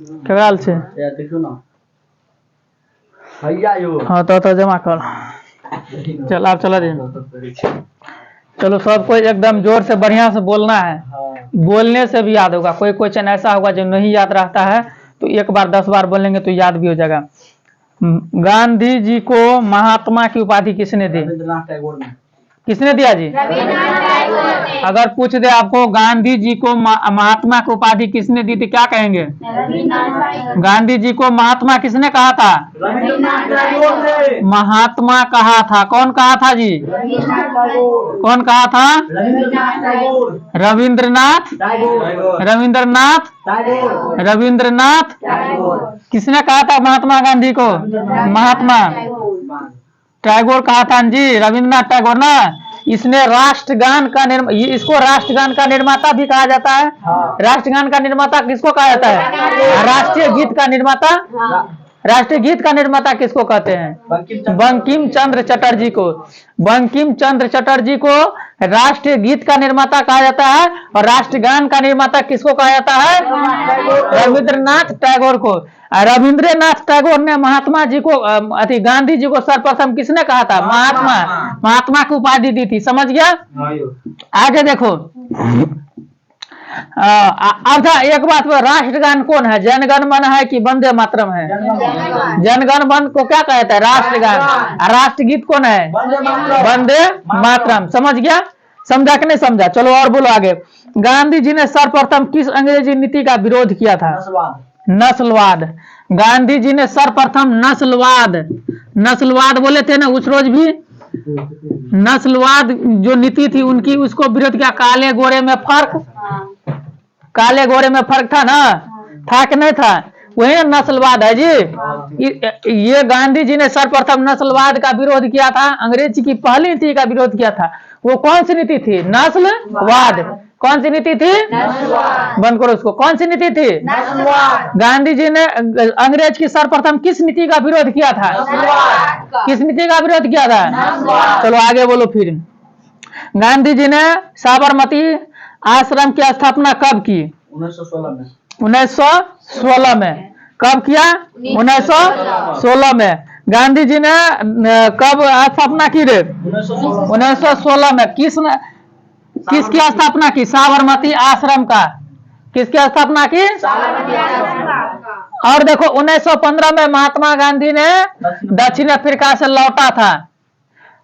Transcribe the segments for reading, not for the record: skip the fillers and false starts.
कगाल से हाँ तो जमा कर। चल आप चला दे। चलो सबको एकदम जोर से बढ़िया से बोलना है। बोलने से भी याद होगा। कोई क्वेश्चन ऐसा होगा जो नहीं याद रहता है तो एक बार 10 बार बोलेंगे तो याद भी हो जाएगा। गांधी जी को महात्मा की उपाधि किसने दी? किसने दिया जी? अगर पूछ दे आपको गांधी जी को महात्मा की उपाधि किसने दी थी, क्या कहेंगे? गांधी जी को महात्मा किसने कहा था? महात्मा कहा था। कौन कहा था जी? कौन कहा था? रविंद्रनाथ। रविंद्रनाथ। रविंद्रनाथ किसने कहा था महात्मा गांधी को? महात्मा टैगोर कहा था जी, रविंद्रनाथ टैगोर ना। इसने राष्ट्रगान का इसको राष्ट्रगान का निर्माता भी कहा जाता है। राष्ट्रगान का निर्माता किसको कहा जाता है? राष्ट्रीय गीत का निर्माता। राष्ट्रीय गीत का निर्माता किसको कहते हैं? बंकिम चंद्र चटर्जी को। बंकिम चंद्र चटर्जी को राष्ट्रीय गीत का निर्माता कहा जाता है। और राष्ट्रगान का निर्माता किसको कहा जाता है? रविंद्रनाथ टैगोर को। रविंद्रनाथ टैगोर ने महात्मा जी को गांधी जी को सर्वप्रथम किसने कहा था? महात्मा। महात्मा की उपाधि दी थी। समझ गया? आगे देखो। अब था एक बात, राष्ट्रगान कौन है? जनगण मन है कि वंदे मातरम है? जनगण मन को क्या कहता है? राष्ट्रगान। राष्ट्रगीत कौन है? वंदे मातरम। समझ गया? समझा कि नहीं समझा? चलो और बोलो आगे। गांधी जी ने सर्वप्रथम किस अंग्रेजी नीति का विरोध किया था? नस्लवाद। गांधी जी ने सर्वप्रथम नस्लवाद। नस्लवाद बोले थे ना उस रोज भी। नस्लवाद जो नीति थी उनकी, उसको विरोध किया। काले गोरे में फर्क, काले गोरे में फर्क था ना? था कि नहीं था? वही नस्लवाद है जी। ये गांधी जी ने सर्वप्रथम नस्लवाद का विरोध किया था। अंग्रेजी की पहली नीति का विरोध किया था। वो कौन सी नीति थी? नस्लवाद। कौन सी नीति थी? बंद करो उसको। कौन सी नीति थी? गांधी जी ने अंग्रेज की सर्वप्रथम किस नीति का विरोध किया था? किस नीति का विरोध किया था? चलो आगे बोलो फिर। गांधी जी ने साबरमती आश्रम की स्थापना कब की? 1916 में। 1916 में। कब किया? 1916 में। गांधी जी ने कब स्थापना की रे? 1916 में। किसकी स्थापना की? साबरमती आश्रम का। किसकी स्थापना की? और देखो 1915 में महात्मा गांधी ने दक्षिण अफ्रीका से लौटा था।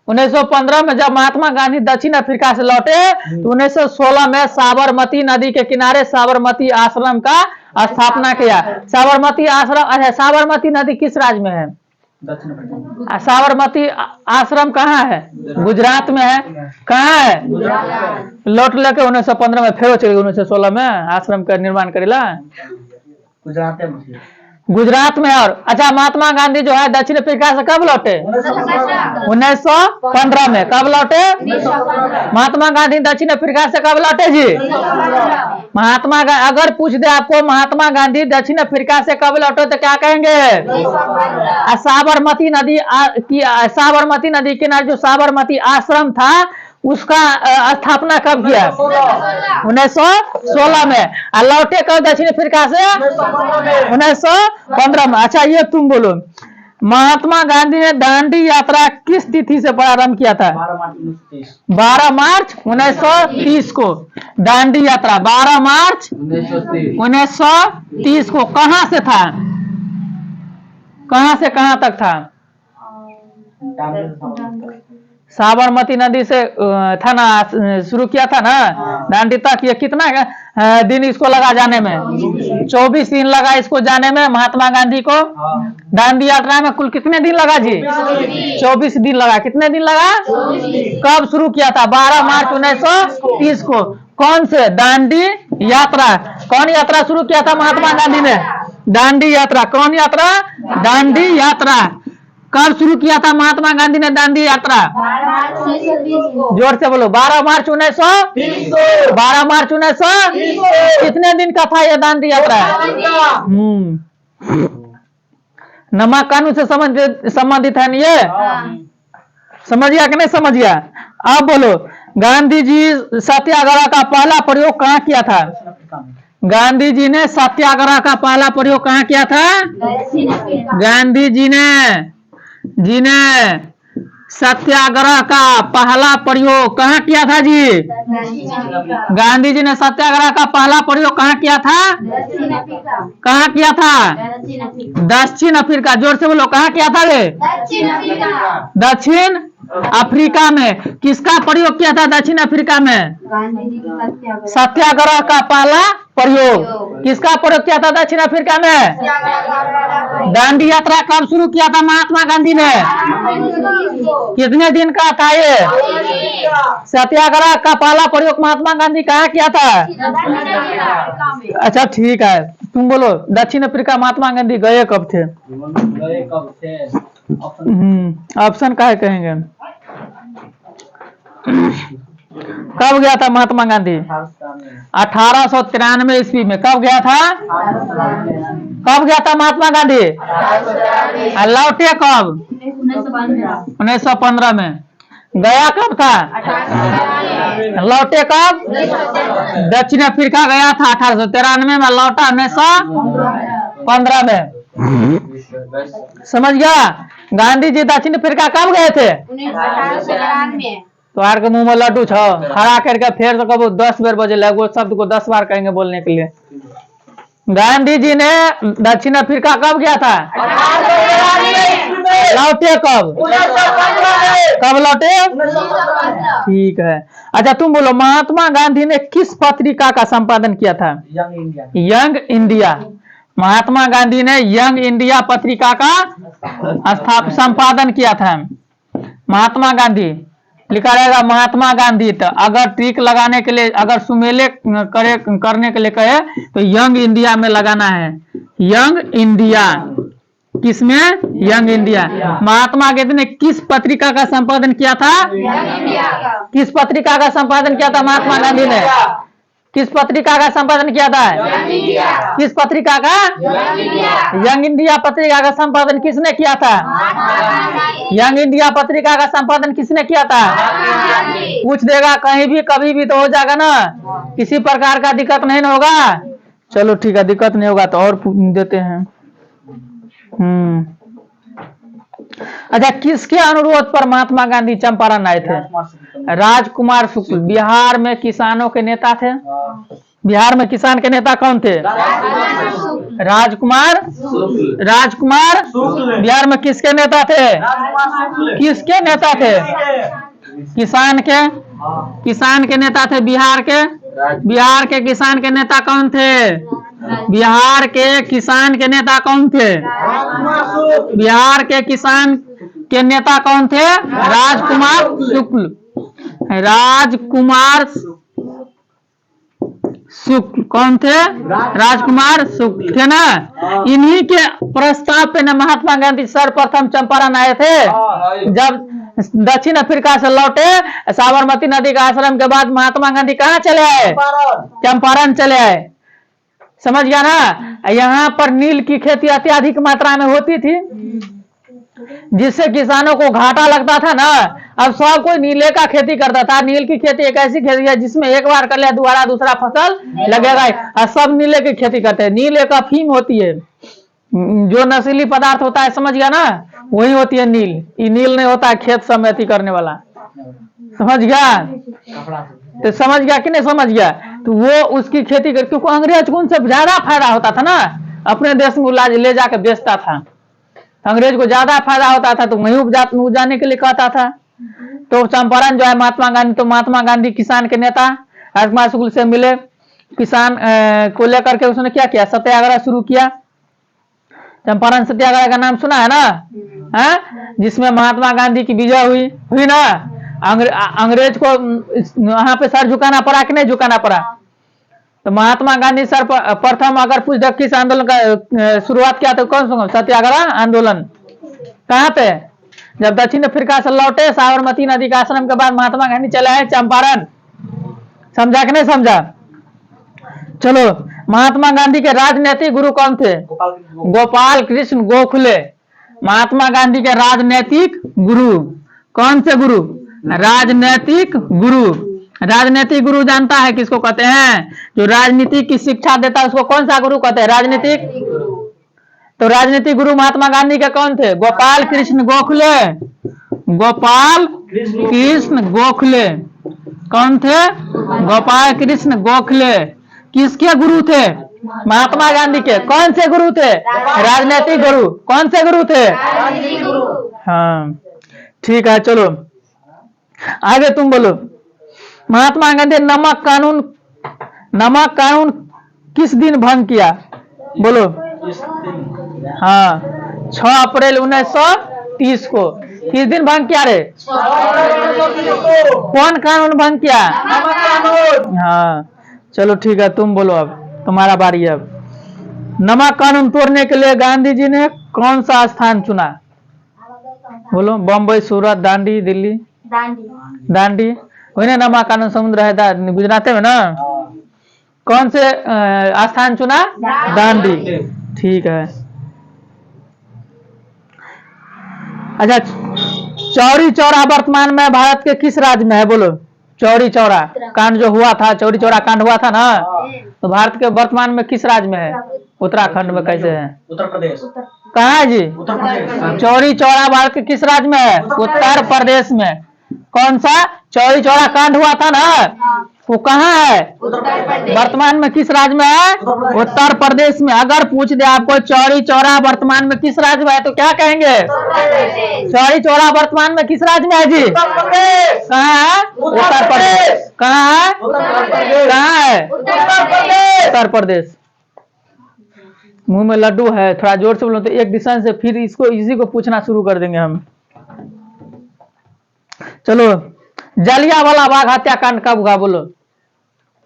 1915 में जब महात्मा गांधी दक्षिण अफ्रीका से लौटे तो 1916 में साबरमती नदी के किनारे साबरमती आश्रम का स्थापना किया। साबरमती आश्रम, अच्छा साबरमती नदी किस राज्य में है? साबरमती आश्रम कहाँ है? गुजरात में है। कहाँ है? लौट लेके 1915 में फिर चले 1916 में आश्रम का निर्माण करेला गुजरात में। और अच्छा महात्मा गांधी जो है दक्षिण अफ्रीका से कब लौटे? 1915 में। कब लौटे? महात्मा गांधी दक्षिण अफ्रीका से कब लौटे जी? महात्मा अगर पूछ दे आपको महात्मा गांधी दक्षिण अफ्रीका से कब लौटे तो क्या कहेंगे? साबरमती नदी की, साबरमती नदी किनारे जो साबरमती आश्रम था उसका स्थापना कब किया? 1916 में। और लौटे कब दक्षिण अफ्रीका से? 1915 में। अच्छा ये तुम बोलो, महात्मा गांधी ने दांडी यात्रा किस तिथि से प्रारंभ किया था? 12 मार्च 1930 को। दांडी यात्रा 12 मार्च 1930 को। कहां से था? कहां से कहां तक था? साबरमती नदी से था ना, शुरू किया था ना दांडी तक। ये कितना दिन इसको लगा जाने में? 24 दिन लगा इसको जाने में महात्मा गांधी को। दांडी यात्रा में कुल कितने दिन लगा जी? 24 दिन लगा। कितने दिन लगा? कब शुरू किया था? 12 मार्च 1930 को। कौन से? दांडी यात्रा। कौन यात्रा शुरू किया था महात्मा गांधी ने? दांडी यात्रा। कौन यात्रा? दांडी यात्रा। कब शुरू किया था महात्मा गांधी ने दांडी यात्रा? जोर से बोलो। 12 मार्च 1930। 12 मार्च 1930। कितने दिन का था ये दांडी यात्रा? नमक कानून से संबंधित है ये। समझ गया कि नहीं समझ गया? अब बोलो, गांधी जी सत्याग्रह का पहला प्रयोग कहाँ किया था? गांधी जी ने सत्याग्रह का पहला प्रयोग कहाँ किया था? गांधी जी ने सत्याग्रह का पहला प्रयोग कहाँ किया था जी? गांधी जी ने सत्याग्रह का पहला प्रयोग कहाँ किया था? कहाँ किया था? दक्षिण अफ्रीका। जोर से बोलो, कहाँ किया था रे? दक्षिण अफ्रीका में। किसका प्रयोग किया था दक्षिण अफ्रीका में? सत्याग्रह का पहला प्रयोग। किसका प्रयोग किया था दक्षिण अफ्रीका में? दांडी यात्रा कब शुरू किया था महात्मा गांधी ने? कितने दिन का था ये सत्याग्रह का पहला प्रयोग? महात्मा गांधी कहाँ किया था? अच्छा ठीक है, तुम बोलो दक्षिण अफ्रीका महात्मा गांधी गए कब थे? ऑप्शन का है कहेंगे? कब गया था महात्मा गांधी? 1893 ईस्वी में। कब गया था? कब गया था महात्मा गांधी? लौटे कब? 1915 में। गया कब था? लौटे कब? दक्षिण अफ्रीका गया था 1893 में, लौटा 1915 में। समझ गया? गांधी जी दक्षिण अफ्रीका कब गए थे? 1993 तो आर के मुंह में लड्डू छो, खड़ा करके फिर तो कबो 10 बार बजे लगो, शब्द को 10 बार कहेंगे बोलने के लिए। गांधी जी ने दक्षिण अफ्रीका कब गया था? लौटे कब? कब लौटे? ठीक है। अच्छा तुम बोलो, महात्मा गांधी ने किस पत्रिका का संपादन किया था? Young India. महात्मा गांधी ने यंग इंडिया पत्रिका का संपादन किया था। महात्मा गांधी लिखा रहेगा महात्मा गांधी, तो अगर ट्रिक लगाने के लिए, अगर सुमेले करने के लिए कहे तो यंग इंडिया में लगाना है। Young India. किसमें? Young India. महात्मा गांधी ने किस पत्रिका का संपादन किया था? किस पत्रिका का संपादन किया था महात्मा गांधी ने? किस पत्रिका का संपादन किया था? किस पत्रिका का? यंग इंडिया पत्रिका का संपादन किसने किया था? यंग इंडिया पत्रिका का संपादन किसने किया था? पूछ देगा कहीं भी कभी भी तो हो जाएगा ना, किसी प्रकार का दिक्कत नहीं होगा। चलो ठीक है, दिक्कत नहीं होगा तो और देते हैं। अच्छा, किसके अनुरोध पर महात्मा गांधी चंपारण आए थे? राजकुमार शुक्ल। बिहार में किसानों के नेता थे। बिहार में किसान के नेता कौन थे? राजकुमार बिहार में किसके नेता थे? किसके नेता थे? किसान के नेता थे बिहार के। बिहार के किसान के नेता कौन थे? बिहार के किसान के नेता कौन थे? बिहार के किसान के नेता कौन थे? राजकुमार शुक्ल। राजकुमार शुक्ल कौन थे? राजकुमार शुक्ल थे ना। इन्हीं के प्रस्ताव पे न महात्मा गांधी सर्वप्रथम चंपारण आए थे। जब दक्षिण अफ्रीका से लौटे, साबरमती नदी का आश्रम के बाद महात्मा गांधी कहाँ चले आए? चंपारण चले आए। समझ गया ना? यहाँ पर नील की खेती अत्यधिक मात्रा में होती थी, जिससे किसानों को घाटा लगता था ना। अब सब कोई नीले का खेती करता था। नील की खेती एक ऐसी खेती है जिसमें एक बार कर लिया दोबारा दूसरा फसल लगेगा, और सब नीले की खेती करते हैं। नील एक अफीम होती है, जो नशीली पदार्थ होता है, समझ गया ना, वही होती है नील। ये नील नहीं होता है खेत समेती करने वाला। समझ गया? तो समझ गया कि नहीं समझ गया? तो वो उसकी खेती कर, क्योंकि अंग्रेज को उनसे ज्यादा फायदा होता था ना, अपने देश में ले जाकर बेचता था। अंग्रेज को ज्यादा फायदा होता था तो वही उपजाने के लिए कहता था। तो चंपारण जो है महात्मा गांधी, तो महात्मा गांधी किसान के नेता राजकुमार शुक्ल से मिले। किसान को लेकर के उसने क्या किया? सत्याग्रह शुरू किया। चंपारण सत्याग्रह का नाम सुना है ना? है, जिसमें महात्मा गांधी की विजय हुई ना। अंग्रेज को वहां पे सर झुकाना पड़ा कि नहीं झुकाना पड़ा? तो महात्मा गांधी सर्वप्रथम अगर पूछ किस आंदोलन का शुरुआत किया तो कौन सा? सत्याग्रह आंदोलन। कहाँ पे? जब दक्षिण अफ्रीका से लौटे, साबरमती नदी का आश्रम के बाद महात्मा गांधी चले आए चंपारण। समझा कि नहीं समझा? चलो, महात्मा गांधी के राजनीतिक गुरु कौन थे? गोपाल कृष्ण गोखले। महात्मा गांधी के राजनीतिक गुरु कौन से गुरु? राजनीतिक गुरु राजनीतिक गुरु जानता है किसको कहते हैं? जो राजनीति की शिक्षा देता है उसको कौन सा गुरु कहते हैं? राजनीतिक। तो राजनीतिक गुरु महात्मा गांधी के कौन थे? गोपाल कृष्ण गोखले। गोपाल कृष्ण गोखले कौन थे? गोपाल कृष्ण गोखले किसके गुरु थे? महात्मा गांधी के। कौन से गुरु थे? राजनीतिक गुरु। कौन से गुरु थे? हाँ ठीक है, चलो आगे तुम बोलो। महात्मा गांधी नमक कानून किस दिन भंग किया? बोलो। हाँ 6 अप्रैल 1930 को। किस दिन भंग किया रे? कौन कानून भंग किया? हाँ चलो ठीक है, तुम बोलो, अब तुम्हारा बारी है। अब नमक कानून तोड़ने के लिए गांधी जी ने कौन सा स्थान चुना? बोलो। बम्बई, सूरत, दांडी, दिल्ली? दांडी। वही नमक कानून समुद्र है गुजरात में ना। कौन से स्थान चुना? दांडी। ठीक है। अच्छा, चौरी चौरा वर्तमान में भारत के किस राज्य में है? बोलो। चौरी चौरा कांड जो हुआ था, चौरी चौरा कांड हुआ था ना, तो भारत के वर्तमान में किस राज्य में है? उत्तराखंड में। कैसे है? उत्तर प्रदेश। कहाँ है जी? उत्तर प्रदेश। चौरी चौरा भारत के किस राज्य में है? उत्तर प्रदेश में। कौन सा? चौरी चौरा कांड हुआ था ना, वो कहाँ है? वर्तमान में किस राज्य में है? उत्तर प्रदेश में। अगर पूछ दे आपको चौरी चौरा वर्तमान में किस राज्य में है, तो क्या कहेंगे? चौरी चौरा वर्तमान में किस राज्य में है जी? कहाँ है? उत्तर प्रदेश। कहाँ है? कहाँ है? उत्तर प्रदेश। मुंह में लड्डू है, थोड़ा जोर से बोलो तो एक डिस्टेंस से फिर इसी को पूछना शुरू कर देंगे हम। चलो, जलियांवाला बाग हत्याकांड कब हुआ? बोलो।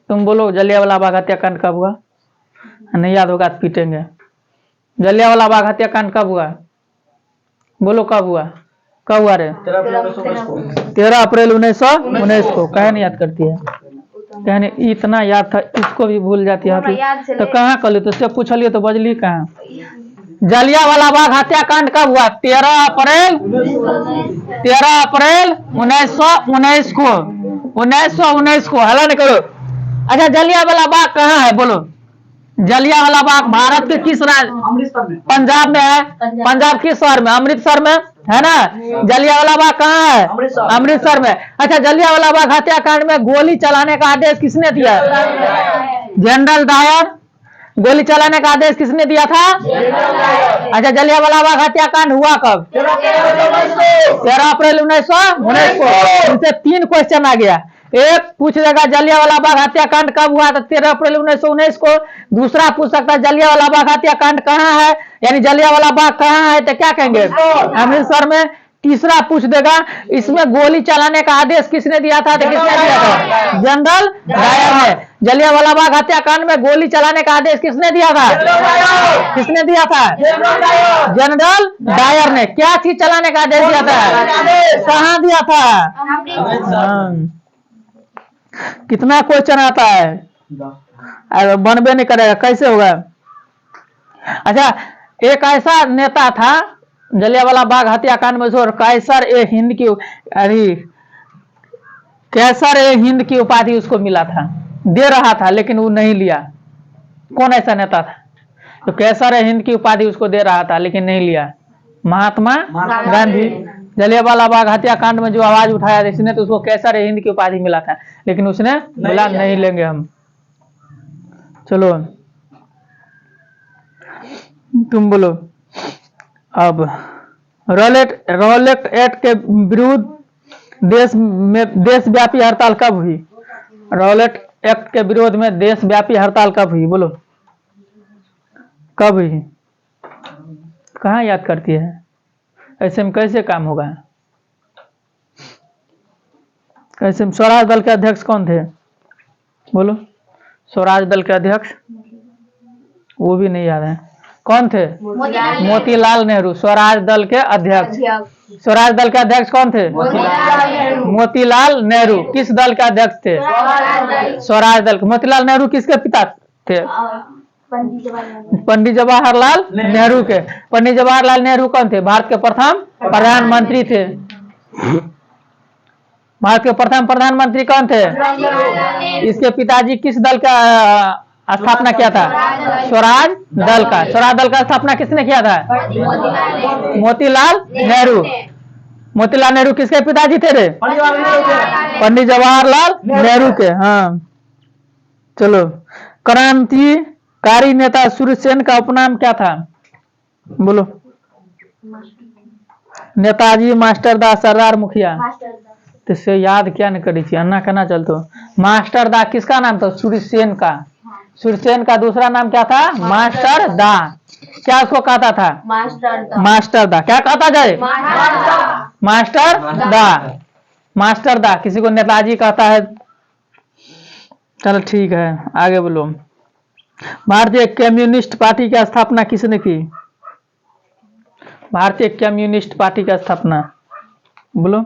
तुम बोलो, जलियांवाला बाग हत्याकांड कब हुआ? नहीं याद होगा तो पीटेंगे। जलियांवाला बाग हत्याकांड कब हुआ? बोलो कब हुआ? कब हुआ रे? 13 अप्रैल 1919 को। कहे नहीं याद करती है? कहने इतना याद था, इसको भी भूल जाती है तो कहाँ कर ली? तो उससे पूछ लियो तो बजली कहाँ? जलियांवाला बाग हत्याकांड कब हुआ? 13 अप्रैल 1919 को। 1919 को। हला नहीं करो। अच्छा, जलियांवाला बाग कहाँ है? बोलो। जलियांवाला बाग भारत के किस राज्य? अमृतसर में। पंजाब में है। पंजाब किस शहर में? अमृतसर में है ना। जलियांवाला बाग कहाँ है? अमृतसर में। अच्छा, जलियांवाला बाग हत्याकांड में गोली चलाने का आदेश किसने दिया? General Dyer. गोली चलाने का आदेश किसने दिया था? अच्छा, जलियांवाला बाग हत्याकांड हुआ कब? 13 अप्रैल 1919 को। इनसे 3 क्वेश्चन आ गया। एक पूछ देगा जलियांवाला बाग हत्याकांड कब हुआ, तो 13 अप्रैल 1919 को। दूसरा पूछ सकता है जलियांवाला बाग हत्याकांड कहाँ है, यानी जलियांवाला बाग कहाँ है, तो क्या कहेंगे? अमृतसर में। तीसरा पूछ देगा इसमें गोली चलाने का आदेश किसने दिया था, तो किसने दिया था? जनरल डायर ने। जलियांवाला बाग हत्याकांड में गोली चलाने का आदेश किसने दिया था? किसने दिया था? जनरल डायर ने। क्या चीज चलाने का आदेश दिया था? कहाँ दिया था? कितना क्वेश्चन आता है, बनबे नहीं करेगा, कैसे होगा? अच्छा, एक ऐसा नेता था जलियांवाला बाग हत्याकांड में, कैसर ए हिंद की, अरे कैसर ए हिंद की उपाधि उसको मिला था, दे रहा था लेकिन वो नहीं लिया। कौन ऐसा नेता था तो कैसर ए हिंद की उपाधि उसको दे रहा था लेकिन नहीं लिया? महात्मा गांधी। जलियांवाला बाग हत्याकांड में जो आवाज उठाया इसने, तो उसको कैसर ए हिंद की उपाधि मिला था, लेकिन उसने बोला नहीं लेंगे हम। चलो तुम बोलो। अब रॉलेट एक्ट के विरुद्ध देशव्यापी हड़ताल कब हुई? रॉलेट एक्ट के विरोध में देशव्यापी हड़ताल कब हुई? बोलो कब हुई? कहाँ याद करती है? ऐसे में कैसे काम होगा? कैसे में? स्वराज दल के अध्यक्ष कौन थे? बोलो। स्वराज दल के अध्यक्ष वो भी नहीं याद है। कौन थे? मोतीलाल नेहरू। स्वराज दल के अध्यक्ष। स्वराज दल के अध्यक्ष कौन थे? मोतीलाल नेहरू। किस दल के अध्यक्ष थे? स्वराज दल के। मोतीलाल नेहरू किसके पिता थे? पंडित जवाहरलाल नेहरू के। पंडित जवाहरलाल नेहरू कौन थे? भारत के प्रथम प्रधानमंत्री थे। भारत के प्रथम प्रधानमंत्री कौन थे? इसके पिताजी किस दल का स्थापना किया था? स्वराज दल का। स्वराज दल का स्थापना किसने किया था? मोतीलाल नेहरू। मोतीलाल नेहरू किसके पिताजी थे रे? पंडित जवाहरलाल नेहरू के। हाँ चलो, क्रांतिकारी नेता सूर्यसेन का उपनाम क्या था? बोलो। नेताजी, मास्टरदा, सरदार मुखिया। तो से याद क्या नहीं करी थी, अन्ना कहना चलतो। मास्टरदा किसका नाम था? सूर्यसेन का। सूर्यसेन का दूसरा नाम क्या था? मास्टरदा। क्या उसको कहता था? मास्टरदा। क्या कहता जाए? मास्टरदा। मास्टरदा। किसी को नेताजी कहता है। चलो ठीक है, आगे बोलो। भारतीय कम्युनिस्ट पार्टी की स्थापना किसने की? भारतीय कम्युनिस्ट पार्टी की स्थापना बोलो।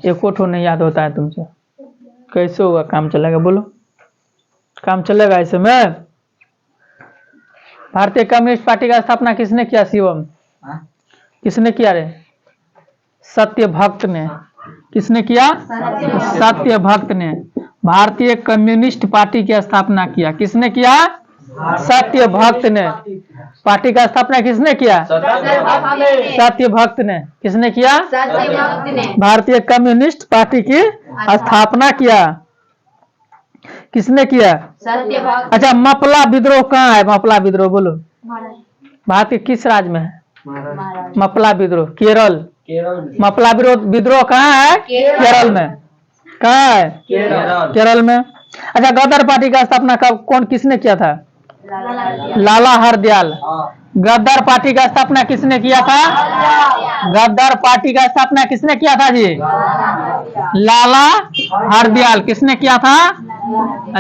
एक ठो नहीं याद होता है तुमसे, कैसे होगा? काम चलेगा? बोलो, काम चलेगा ऐसे में? भारतीय कम्युनिस्ट पार्टी का स्थापना किसने किया? शिवम किसने किया रे? सत्यभक्त ने। किसने किया? सत्यभक्त ने भारतीय कम्युनिस्ट पार्टी की स्थापना किया। किसने किया? सत्यभक्त ने। पार्टी का स्थापना किसने किया? सत्यभक्त ने। किसने किया? भारतीय कम्युनिस्ट पार्टी की स्थापना किया। किसने किया? अच्छा, मपला विद्रोह कहाँ है? मपला विद्रोह बोलो। भारत के किस राज्य में है मपला विद्रोह? केरल। मपला विद्रोह कहाँ है? केरल में। कहाँ है? केरल में। अच्छा, गदर पार्टी का स्थापना कब कौन किसने किया था? लाला हरदयाल। गद्दार पार्टी का स्थापना किसने किया था? गद्दार पार्टी का स्थापना किसने किया था जी? लाला हरदयाल। किसने किया था?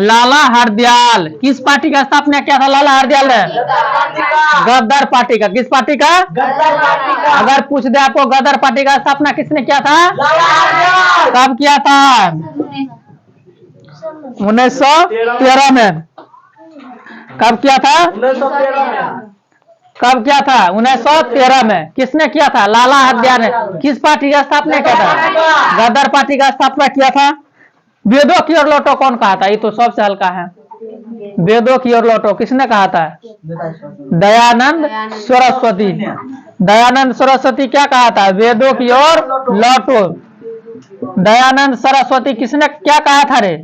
लाला हरदयाल। किस पार्टी का स्थापना किया था लाला हरदयाल ने? गद्दार पार्टी का। किस पार्टी का? अगर पूछ दे आपको गद्दार पार्टी का स्थापना किसने किया था? कब किया था? 1913 में। कब किया था? 1913 में। कब किया था? 1913 में। किसने किया था? लाला हरदयाल ने। किस पार्टी का स्थापना किया था? गद्दार पार्टी का स्थापना किया था। वेदों की ओर लौटो कौन कहा था? ये तो सबसे हल्का है। वेदों की ओर लौटो किसने कहा था? दयानंद सरस्वती। दयानंद सरस्वती क्या कहा था? वेदों की ओर लौटो। दयानंद सरस्वती किसने क्या कहा था रे?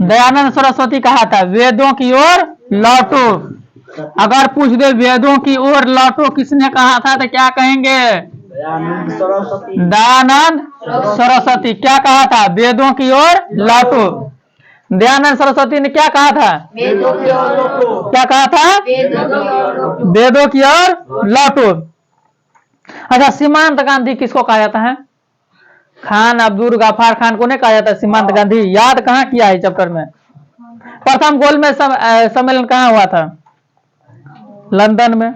दयानंद सरस्वती कहा था वेदों की ओर लौटो। अगर पूछ दे वेदों की ओर लौटो किसने कहा था तो क्या कहेंगे? दयानंद सरस्वती। क्या कहा था? वेदों की ओर लौटो। दयानंद सरस्वती ने क्या कहा था? क्या कहा था? वेदों की ओर लौटो। अच्छा, सीमांत गांधी किसको कहा जाता है? खान अब्दुल गफ्फार खान को नहीं कहा जाता सीमांत गांधी? याद कहाँ किया है चैप्टर में? प्रथम गोलमेज सम्मेलन कहाँ हुआ था? लंदन में।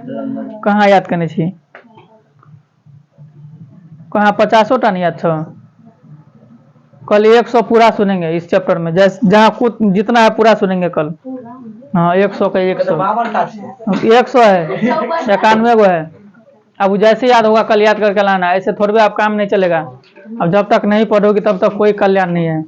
कहाँ याद करने चाहिए? कहाँ 50 टन याद था? कल 100 पूरा सुनेंगे इस चैप्टर में, जहाँ कुछ जितना है पूरा सुनेंगे कल। हाँ 100 का 100 है, 91 गो है। अब जैसे याद होगा कल याद करके लाना, ऐसे थोड़े भी आप काम नहीं चलेगा। अब जब तक नहीं पढ़ोगी तब तक कोई कल्याण नहीं है।